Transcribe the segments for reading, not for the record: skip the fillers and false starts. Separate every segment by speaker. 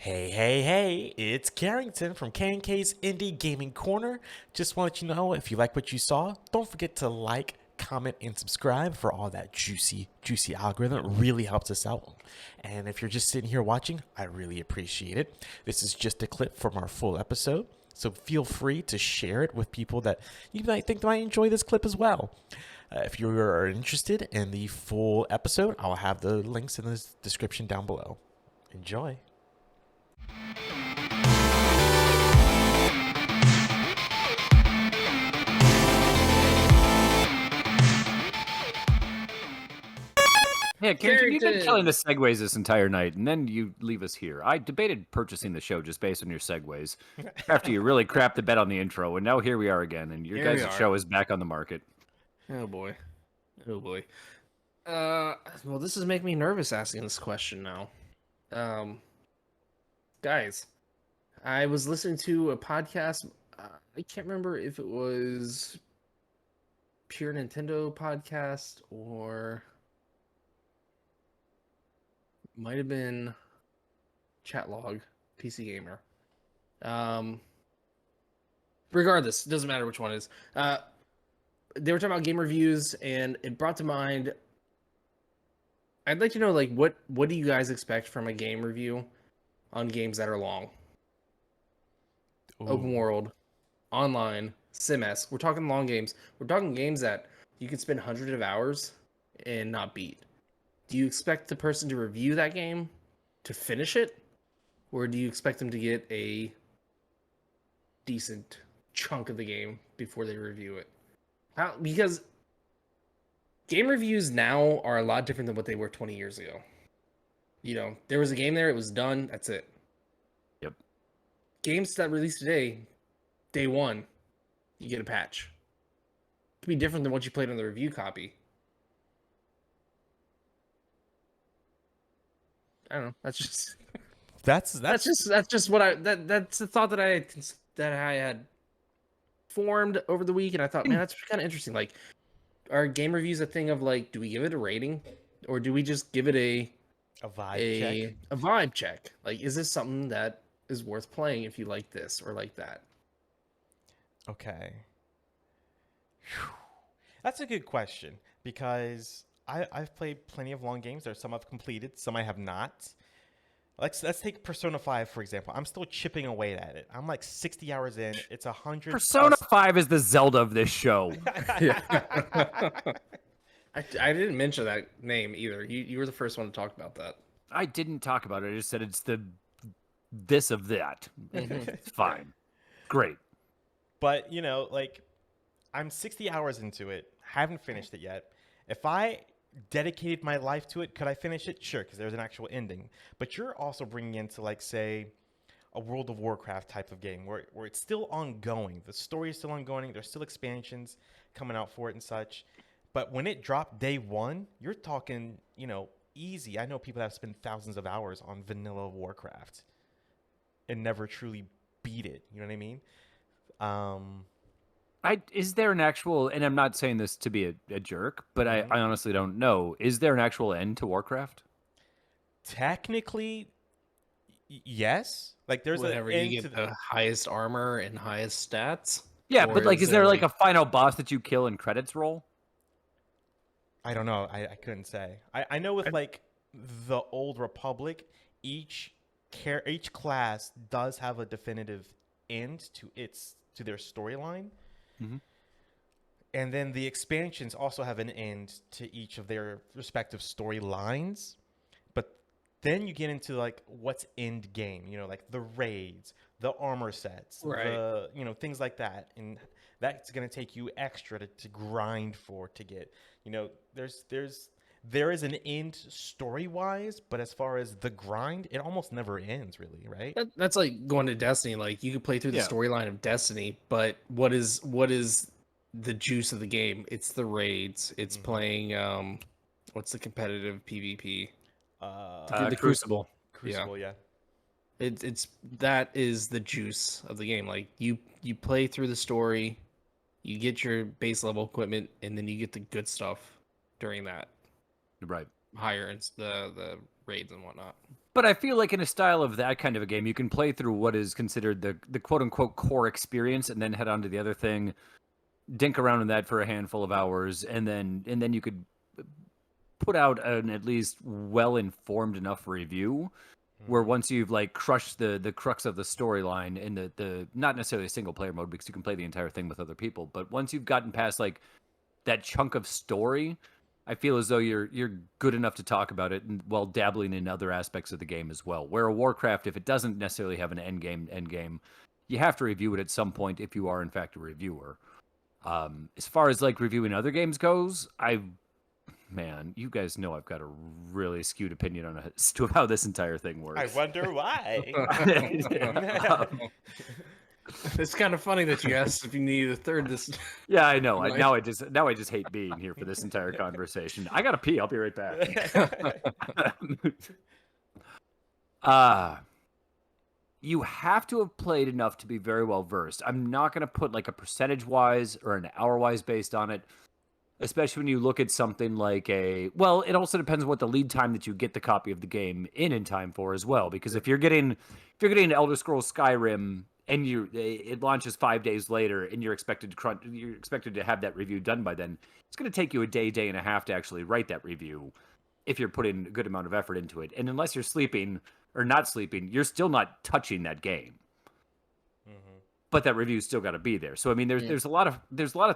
Speaker 1: Hey, hey, hey, it's Karrington from K&K's Indie Gaming Corner. Just want to let you know, if you like what you saw, don't forget to like, comment, and subscribe for all that juicy algorithm. It really helps us out. And if you're just sitting here watching, I really appreciate it. This is just a clip from our full episode, so feel free to share it with people that you might think might enjoy this clip as well. If you are interested in the full episode, I'll have the links in the description down below. Enjoy.
Speaker 2: Yeah, Carrington, you've been killing the
Speaker 3: Characters.
Speaker 2: segues this entire night, and then you leave us here. I debated purchasing the show just based on your segues after you really crapped the bed on the intro, and now here we are again, and your
Speaker 3: Here we
Speaker 2: guys'
Speaker 3: are.
Speaker 2: show is back on the market.
Speaker 3: Oh boy. Oh boy. Well, this is making me nervous asking this question now. Guys, I was listening to a podcast. I can't remember if it was Pure Nintendo podcast or might have been Chatlog, PC Gamer. Regardless, it doesn't matter which one it is. They were talking about game reviews, and it brought to mind. I'd like to know, like, what do you guys expect from a game review on games that are long, open world, online, sim-esque? We're talking long games. We're talking games that you could spend hundreds of hours and not beat. Do you expect the person to review that game to finish it, or do you expect them to get a decent chunk of the game before they review it? Because game reviews now are a lot different than what they were 20 years ago. You know, there was a game there, it was done, that's it.
Speaker 2: Yep.
Speaker 3: Games that release today, day one, you get a patch. It could be different than what you played on the review copy. I don't know. That's just
Speaker 1: That's
Speaker 3: that's the thought that I had formed over the week, and I thought, man, that's kind of interesting. Like, are game reviews a thing of, like, do we give it a rating, or do we just give it a
Speaker 1: vibe check.
Speaker 3: a vibe check? Like, is this something that is worth playing if you like this or like that?
Speaker 1: Okay. Whew. That's a good question because I've played plenty of long games. There's some I've completed, some I have not. Let's take Persona 5 for example. I'm still chipping away at it. I'm like 60 hours in. It's 100
Speaker 2: Persona
Speaker 1: plus.
Speaker 2: 5 is the Zelda of this show.
Speaker 3: Yeah. I didn't mention that name either. You were the first one to talk about that.
Speaker 2: I didn't talk about it. I just said it's the this of that. It's fine. Great.
Speaker 1: But, you know, like, I'm 60 hours into it. Haven't finished it yet. If I dedicated my life to it, could I finish it? Sure, because there's an actual ending. But you're also bringing into, like, say, a World of Warcraft type of game where it's still ongoing. The story is still ongoing. There's still expansions coming out for it and such. But when it dropped day one, you're talking, you know, easy. I know people that have spent thousands of hours on vanilla Warcraft and never truly beat it. You know what I mean?
Speaker 2: Is there an actual, and I'm not saying this to be a jerk, but I honestly don't know. Is there an actual end to Warcraft?
Speaker 1: Technically, yes. Like there's
Speaker 3: Whenever
Speaker 1: an end
Speaker 3: you
Speaker 1: to
Speaker 3: get the highest armor and highest stats.
Speaker 2: Yeah,
Speaker 3: Or
Speaker 2: but like, is
Speaker 3: there,
Speaker 2: there like a final boss that you kill and credits roll?
Speaker 1: I don't know. I couldn't say. I know with like the Old Republic, each class does have a definitive end to their storyline.
Speaker 2: Mhm.
Speaker 1: And then the expansions also have an end to each of their respective storylines. But then you get into like what's end game, you know, like the raids, the armor sets,
Speaker 3: Right.
Speaker 1: you know, things like that. And that's going to take you extra to grind for to get, you know, there is an end story-wise, but as far as the grind, it almost never ends really, right?
Speaker 3: That's like going to Destiny. Like, you could play through the
Speaker 2: Yeah.
Speaker 3: storyline of Destiny, but what is the juice of the game? It's the raids. It's playing what's the competitive PvP? The Crucible.
Speaker 1: Crucible, yeah.
Speaker 3: It's that is the juice of the game. Like, you play through the story, you get your base level equipment, and then you get the good stuff during that
Speaker 2: Right.
Speaker 3: higher the raids and whatnot.
Speaker 2: But I feel like in a style of that kind of a game, you can play through what is considered the quote unquote core experience, and then head on to the other thing, dink around in that for a handful of hours, and then you could put out an at least well informed enough review where once you've like crushed the crux of the storyline in the not necessarily single player mode, because you can play the entire thing with other people, but once you've gotten past like that chunk of story, I feel as though you're good enough to talk about it while dabbling in other aspects of the game as well. Where a Warcraft, if it doesn't necessarily have an end game, you have to review it at some point if you are in fact a reviewer. As far as like reviewing other games goes, man, you guys know I've got a really skewed opinion on as to how this entire thing works.
Speaker 1: I wonder why.
Speaker 3: It's kind of funny that you asked if you needed a third. This.
Speaker 2: Yeah, I know. Now I just hate being here for this entire conversation. I gotta pee. I'll be right back. You have to have played enough to be very well versed. I'm not gonna put like a percentage wise or an hour wise based on it. Especially when you look at something like well, it also depends on what the lead time that you get the copy of the game in time for as well. Because if you're getting Elder Scrolls Skyrim and it launches 5 days later, and you're expected to have that review done by then, it's going to take you a day and a half to actually write that review if you're putting a good amount of effort into it. And unless you're sleeping or not sleeping, you're still not touching that game. But that review's still got to be there. So I mean, there's a lot of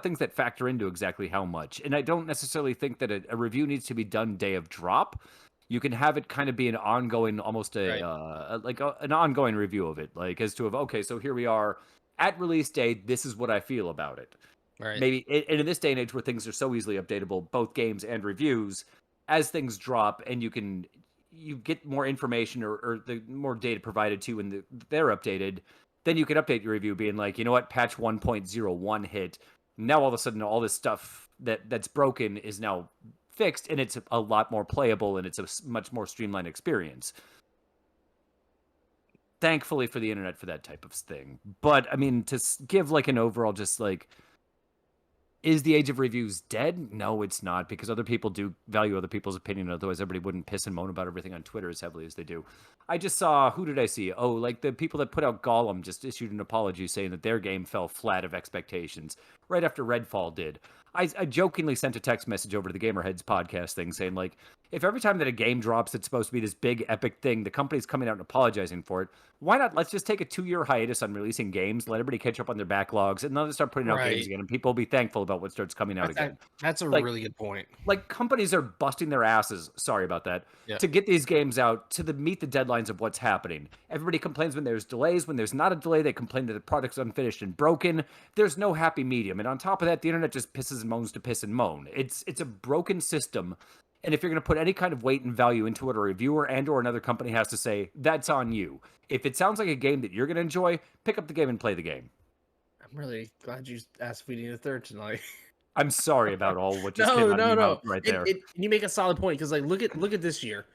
Speaker 2: things that factor into exactly how much. And I don't necessarily think that a review needs to be done day of drop. You can have it kind of be an ongoing, almost an ongoing review of it, like as to okay, so here we are at release date. This is what I feel about it.
Speaker 3: Right.
Speaker 2: Maybe, and in this day and age where things are so easily updatable, both games and reviews, as things drop and you get more information or the more data provided to you when they're updated. Then you can update your review being like, you know what, patch 1.01 hit. Now all of a sudden all this stuff that's broken is now fixed, and it's a lot more playable, and it's a much more streamlined experience. Thankfully for the internet for that type of thing. But, I mean, to give like an overall just like, is the age of reviews dead? No, it's not, because other people do value other people's opinion. Otherwise, everybody wouldn't piss and moan about everything on Twitter as heavily as they do. I just saw, who did I see? Oh, like the people that put out Gollum just issued an apology saying that their game fell flat of expectations right after Redfall did. I jokingly sent a text message over to the Gamerheads podcast thing saying, like, if every time that a game drops, it's supposed to be this big epic thing, the company's coming out and apologizing for it, why not let's just take a 2-year hiatus on releasing games, let everybody catch up on their backlogs, and then start putting out games again, and people will be thankful about what starts coming out again.
Speaker 3: That's a really good point.
Speaker 2: Like, companies are busting their asses, sorry about that, to get these games out to meet the deadlines of what's happening. Everybody complains when there's delays. When there's not a delay, they complain that the product's unfinished and broken. There's no happy medium. And on top of that, the internet just pisses and moans to piss and moan. It's a broken system. And if you're going to put any kind of weight and value into it, a reviewer and or another company has to say, that's on you. If it sounds like a game that you're going to enjoy, pick up the game and play the game.
Speaker 3: I'm really glad you asked if we need a third tonight.
Speaker 2: I'm sorry about all what just came out of your mouth right there.
Speaker 3: You make a solid point, because like look at this year.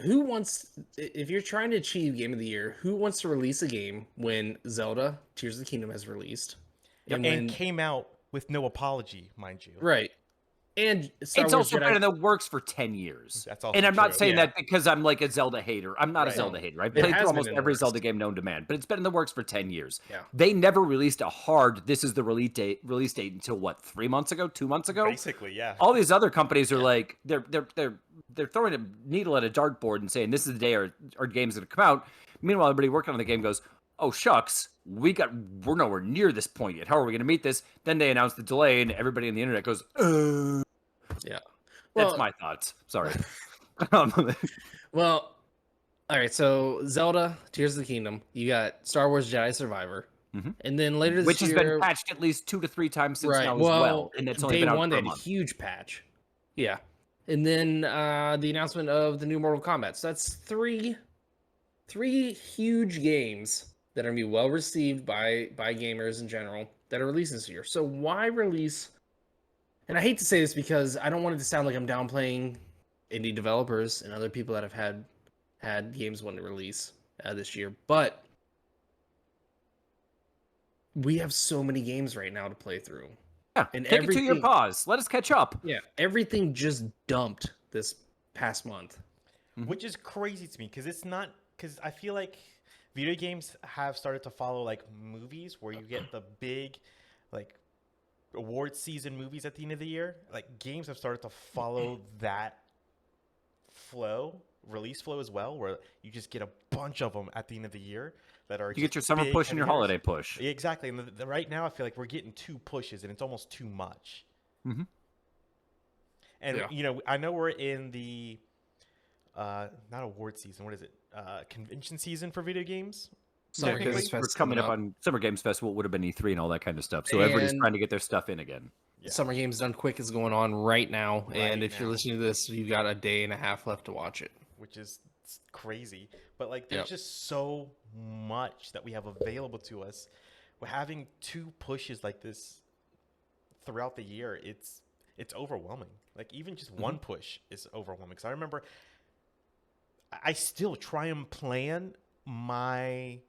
Speaker 3: Who wants, if you're trying to achieve Game of the Year, who wants to release a game when Zelda Tears of the Kingdom has released
Speaker 1: and came out with no apology, mind you?
Speaker 3: Right. And Star
Speaker 2: it's
Speaker 3: Wars
Speaker 2: also
Speaker 3: Jedi...
Speaker 2: been in the works for 10 years.
Speaker 1: That's also
Speaker 2: and I'm not
Speaker 1: true.
Speaker 2: saying that because I'm like a Zelda hater. I'm not a Zelda hater. I've played through almost every Zelda game known to man, but it's been in the works for 10 years.
Speaker 3: Yeah.
Speaker 2: They never released a hard, this is the release date until what, 3 months ago, 2 months ago?
Speaker 1: Basically, yeah.
Speaker 2: All these other companies are like, they're throwing a needle at a dartboard and saying, this is the day our game's going to come out. Meanwhile, everybody working on the game goes, oh, shucks, we're nowhere near this point yet. How are we going to meet this? Then they announce the delay, and everybody on the internet goes,
Speaker 3: Yeah.
Speaker 2: That's my thoughts. Sorry.
Speaker 3: Well, all right. So Zelda, Tears of the Kingdom. You got Star Wars Jedi Survivor, and then later this
Speaker 2: which
Speaker 3: year,
Speaker 2: has been patched at least 2 to 3 times since now as well, and it's only
Speaker 3: day
Speaker 2: been out
Speaker 3: one.
Speaker 2: for
Speaker 3: They
Speaker 2: a
Speaker 3: had a
Speaker 2: month.
Speaker 3: huge patch. Yeah, and then the announcement of the new Mortal Kombat. So that's three huge games that are gonna be well received by gamers in general that are releasing this year. So why release? And I hate to say this because I don't want it to sound like I'm downplaying indie developers and other people that have had games want to release this year, but we have so many games right now to play through.
Speaker 2: Yeah,
Speaker 3: and
Speaker 2: take a 2-year pause. Let us catch up.
Speaker 3: Yeah, everything just dumped this past month.
Speaker 1: which is crazy to me because it's not. Because I feel like video games have started to follow like movies, where you get the big, like, award season movies at the end of the year. Like games have started to follow that release flow as well, where you just get a bunch of them at the end of the year that are
Speaker 2: You get
Speaker 1: just
Speaker 2: your summer
Speaker 1: big,
Speaker 2: push and your
Speaker 1: heavy hitters.
Speaker 2: holiday push.
Speaker 1: Exactly, and right now I feel like we're getting 2 pushes, and it's almost too much.
Speaker 2: Mm-hmm.
Speaker 1: And I know we're in the not award season. What is it? Convention season for video games.
Speaker 3: Summer
Speaker 2: Because
Speaker 3: Games
Speaker 2: we're
Speaker 3: Fest
Speaker 2: coming up on Summer Games Festival, would have been E3 and all that kind of stuff. So everybody's
Speaker 3: And-
Speaker 2: trying to get their stuff in again.
Speaker 1: Yeah.
Speaker 3: Summer Games Done Quick is going on right now, and if you're
Speaker 1: now.
Speaker 3: listening to this, you've got a day and a half left to watch it.
Speaker 1: Which is crazy. But like, there's
Speaker 3: Yep.
Speaker 1: just so much that we have available to us. We're having 2 pushes like this throughout the year. It's overwhelming. Like even just one push is overwhelming. Because I remember, I still try and plan my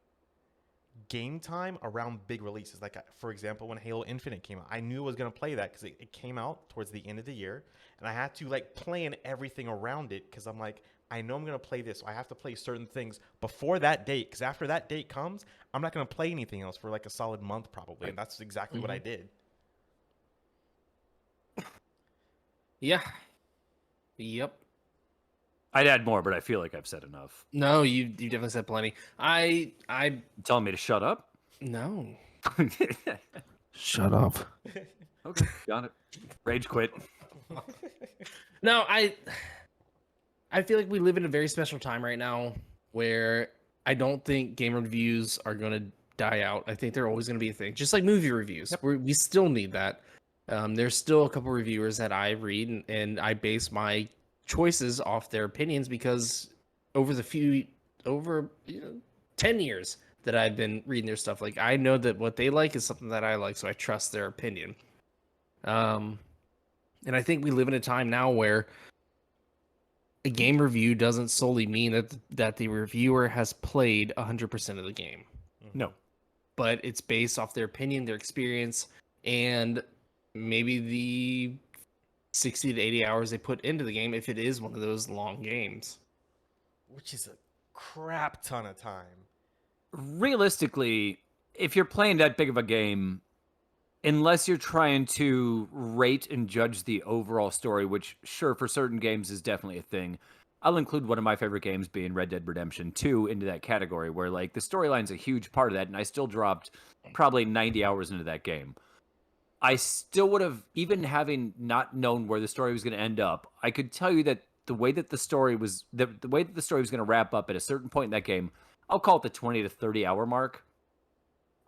Speaker 1: game time around big releases. Like, for example, when Halo Infinite came out, I knew I was going to play that because it came out towards the end of the year, and I had to like plan everything around it because I'm like, I know I'm going to play this, so I have to play certain things before that date, because after that date comes, I'm not going to play anything else for like a solid month probably, and that's exactly what I did.
Speaker 3: Yeah. Yep.
Speaker 2: I'd add more, but I feel like I've said enough.
Speaker 3: No, you definitely said plenty. I
Speaker 2: You telling me to shut up?
Speaker 3: no.
Speaker 2: Okay,
Speaker 3: Shut up.
Speaker 2: got it. Rage quit.
Speaker 3: No, I feel like we live in a very special time right now where I don't think game reviews are going to die out. I think they're always going to be a thing, just like movie reviews. We still need that. There's still a couple reviewers that I read, and I base my choices off their opinions because over 10 years that I've been reading their stuff, like I know that what they like is something that I like, so I trust their opinion. And I think we live in a time now where a game review doesn't solely mean that the reviewer has played 100% of the game.
Speaker 2: No.
Speaker 3: But it's based off their opinion, their experience, and maybe the 60 to 80 hours they put into the game if it is one of those long games.
Speaker 1: Which is a crap ton of time.
Speaker 2: Realistically, if you're playing that big of a game, unless you're trying to rate and judge the overall story, which, sure, for certain games is definitely a thing, I'll include one of my favorite games being Red Dead Redemption 2 into that category, where like the storyline's a huge part of that, and I still dropped probably 90 hours into that game. I still would have, even having not known where the story was going to end up, I could tell you that the way that the story was, the way that the story was going to wrap up at a certain point in that game, I'll call it the 20 to 30 hour mark,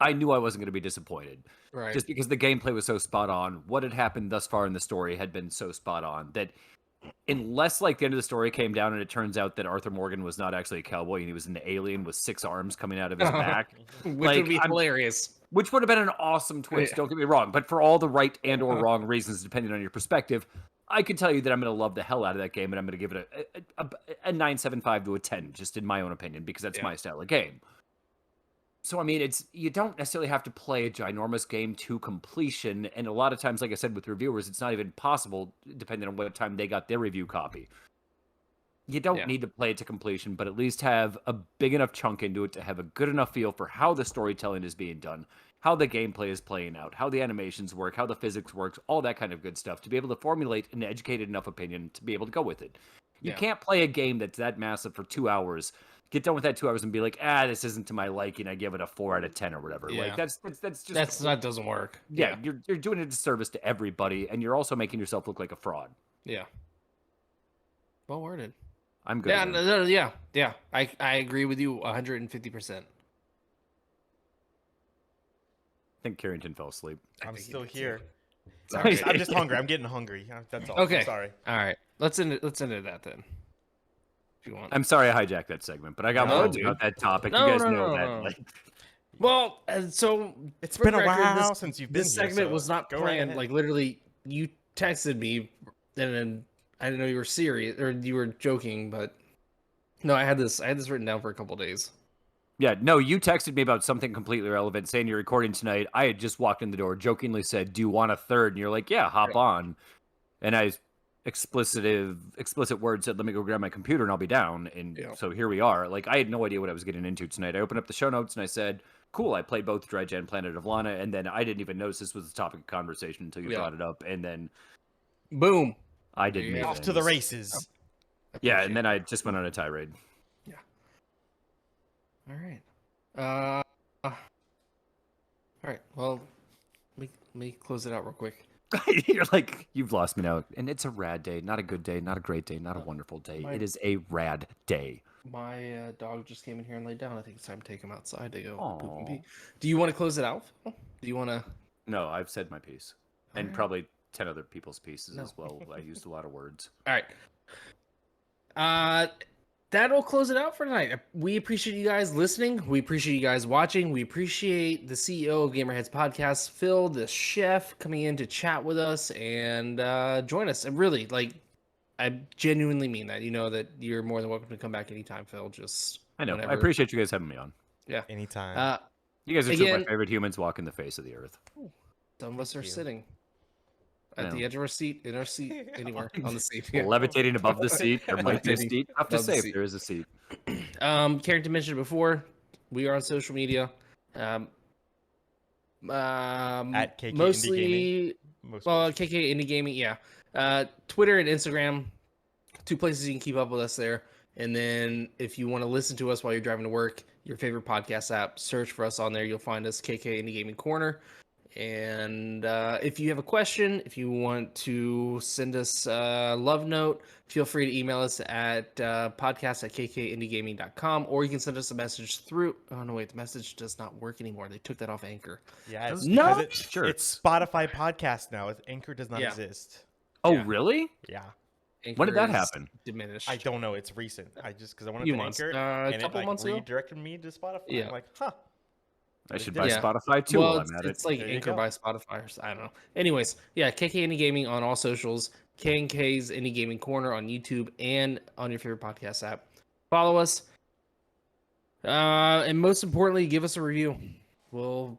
Speaker 2: I knew I wasn't going to be disappointed.
Speaker 3: Right.
Speaker 2: Just because the gameplay was so spot on, what had happened thus far in the story had been so spot on that unless like the end of the story came down and it turns out that Arthur Morgan was not actually a cowboy and he was an alien with 6 arms coming out of his back,
Speaker 3: Which
Speaker 2: like,
Speaker 3: would be hilarious.
Speaker 2: which would have been an awesome twist.
Speaker 3: Yeah.
Speaker 2: Don't get me wrong, but for all the right and or wrong reasons, depending on your perspective, I can tell you that I'm going to love the hell out of that game, and I'm going to give it a 9.75 to a 10, just in my own opinion, because that's my style of game. So, I mean, you don't necessarily have to play a ginormous game to completion, and a lot of times, like I said, with reviewers, it's not even possible, depending on what time they got their review copy. You don't need to play it to completion, but at least have a big enough chunk into it to have a good enough feel for how the storytelling is being done, how the gameplay is playing out, how the animations work, how the physics works, all that kind of good stuff, to be able to formulate an educated enough opinion to be able to go with it. You can't play a game that's that massive for 2 hours, get done with that 2 hours and be like, this isn't to my liking, I give it a 4 out of 10 or whatever.
Speaker 3: Yeah.
Speaker 2: Like that's just
Speaker 3: That doesn't work.
Speaker 2: Yeah, you're doing a disservice to everybody, and you're also making yourself look like a fraud.
Speaker 3: Yeah. Well worded.
Speaker 2: I'm good.
Speaker 3: Yeah. I agree with you 150%.
Speaker 2: I think Carrington fell asleep.
Speaker 1: I'm still here.
Speaker 2: Sorry.
Speaker 1: I'm just hungry. I'm getting hungry. That's all.
Speaker 3: Okay.
Speaker 1: I'm sorry.
Speaker 3: All right. Let's end that then. If you want.
Speaker 2: I'm sorry I hijacked that segment, but I got
Speaker 3: No,
Speaker 2: more
Speaker 3: dude.
Speaker 2: about that topic.
Speaker 3: No,
Speaker 2: you guys
Speaker 3: no,
Speaker 2: know
Speaker 3: no,
Speaker 2: that.
Speaker 3: no.
Speaker 2: Like,
Speaker 3: Well, so
Speaker 1: It's
Speaker 3: for
Speaker 1: been
Speaker 3: the
Speaker 1: a
Speaker 3: record,
Speaker 1: while since you've been
Speaker 3: this
Speaker 1: here,
Speaker 3: segment
Speaker 1: so
Speaker 3: was not
Speaker 1: go right
Speaker 3: planned.
Speaker 1: ahead.
Speaker 3: Like literally, you texted me, and then I didn't know you were serious or you were joking, but no, I had this written down for a couple days.
Speaker 2: yeah, no, you texted me about something completely irrelevant, saying you're recording tonight. I had just walked in the door, jokingly said, "Do you want a third?" And you're like, "Yeah, hop on." And I explicit word said, "Let me go grab my computer and I'll be down." And so here we are. Like, I had no idea what I was getting into tonight. I opened up the show notes and I said, "Cool, I played both Dredge and Planet of Lana," and then I didn't even notice this was the topic of conversation until you brought it up, and then
Speaker 3: boom,
Speaker 2: I did
Speaker 1: Off to the races.
Speaker 2: Yeah, and then I just went on a tirade.
Speaker 3: Yeah. All right. Well, let me close it out real quick.
Speaker 2: You're like, you've lost me now. And it's a rad day, not a good day, not a great day, not a wonderful day. It is a rad day.
Speaker 3: My dog just came in here and laid down. I think it's time to take him outside to go poop and
Speaker 2: Aw.
Speaker 3: pee. Do you want to close it out, Phil? Do you want to?
Speaker 2: No, I've said my piece. And
Speaker 3: right.
Speaker 2: probably 10 other people's pieces as well. I used a lot of words.
Speaker 3: All right. That'll close it out for tonight. We appreciate you guys listening. We appreciate you guys watching. We appreciate the CEO of Gamerheads Podcast, Phil, the chef, coming in to chat with us and join us. And really, I genuinely mean that. You know that you're more than welcome to come back anytime, Phil. Just
Speaker 2: I know.
Speaker 3: whenever.
Speaker 2: I appreciate you guys having me on.
Speaker 3: Yeah.
Speaker 1: Anytime.
Speaker 2: You guys are two of my favorite humans walking the face of the earth.
Speaker 3: Some of us are sitting at the edge of our seat, in our seat, anywhere on the seat.
Speaker 2: Levitating above the seat. There might be a seat. I have to say, if there is a seat.
Speaker 3: Karrington mentioned it before. We are on social media.
Speaker 1: At KK
Speaker 3: mostly,
Speaker 1: Indie Gaming.
Speaker 3: KK Indie Gaming, yeah. Twitter and Instagram, 2 places you can keep up with us there. And then if you want to listen to us while you're driving to work, your favorite podcast app, search for us on there. You'll find us, KK Indie Gaming Corner. And if you have a question, if you want to send us a love note, feel free to email us at podcast@kkindiegaming.com, or you can send us a message through. Oh, no, wait, the message does not work anymore. They took that off Anchor.
Speaker 1: Yeah, it's
Speaker 3: No!
Speaker 1: it's Spotify podcast now. Anchor does not exist.
Speaker 2: Oh, really?
Speaker 1: Yeah.
Speaker 3: Anchor
Speaker 2: When did that
Speaker 3: is
Speaker 2: happen?
Speaker 3: Diminished.
Speaker 1: I don't know. It's recent. Because I wanted
Speaker 3: Few
Speaker 1: to
Speaker 3: months.
Speaker 1: Anchor,
Speaker 3: A
Speaker 1: and
Speaker 3: couple
Speaker 1: it
Speaker 3: months ago?
Speaker 1: redirected me to Spotify.
Speaker 3: Yeah.
Speaker 1: I'm like, huh.
Speaker 2: I should buy
Speaker 3: Yeah.
Speaker 2: Spotify too
Speaker 3: Well,
Speaker 2: while I'm at
Speaker 3: it's
Speaker 2: it.
Speaker 3: like
Speaker 1: There you
Speaker 3: Anchor
Speaker 1: go.
Speaker 3: by Spotify. Or, I don't know. Anyways, yeah, KK Indie Gaming on all socials, K&K's Indie Gaming Corner on YouTube and on your favorite podcast app. Follow us. And most importantly, give us a review. We'll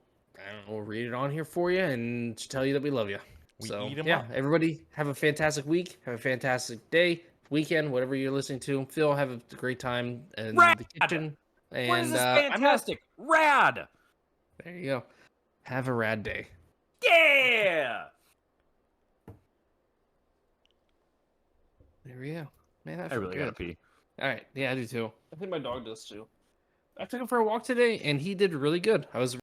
Speaker 3: read it on here for you and tell you that we love you.
Speaker 1: We
Speaker 3: So,
Speaker 1: eat 'em
Speaker 3: yeah,
Speaker 1: up.
Speaker 3: everybody have a fantastic week. Have a fantastic day, weekend, whatever you're listening to. Phil, have a great time in
Speaker 2: Rad!
Speaker 3: the kitchen. And
Speaker 2: What is this
Speaker 3: I'm out.
Speaker 2: fantastic? Rad!
Speaker 3: There you go. Have a rad day.
Speaker 2: Yeah!
Speaker 3: There we go. Man, that
Speaker 2: I
Speaker 3: felt
Speaker 2: really
Speaker 3: good.
Speaker 2: gotta pee.
Speaker 3: All right. Yeah, I do too. I think my dog does too. I took him for a walk today, and he did really good. I was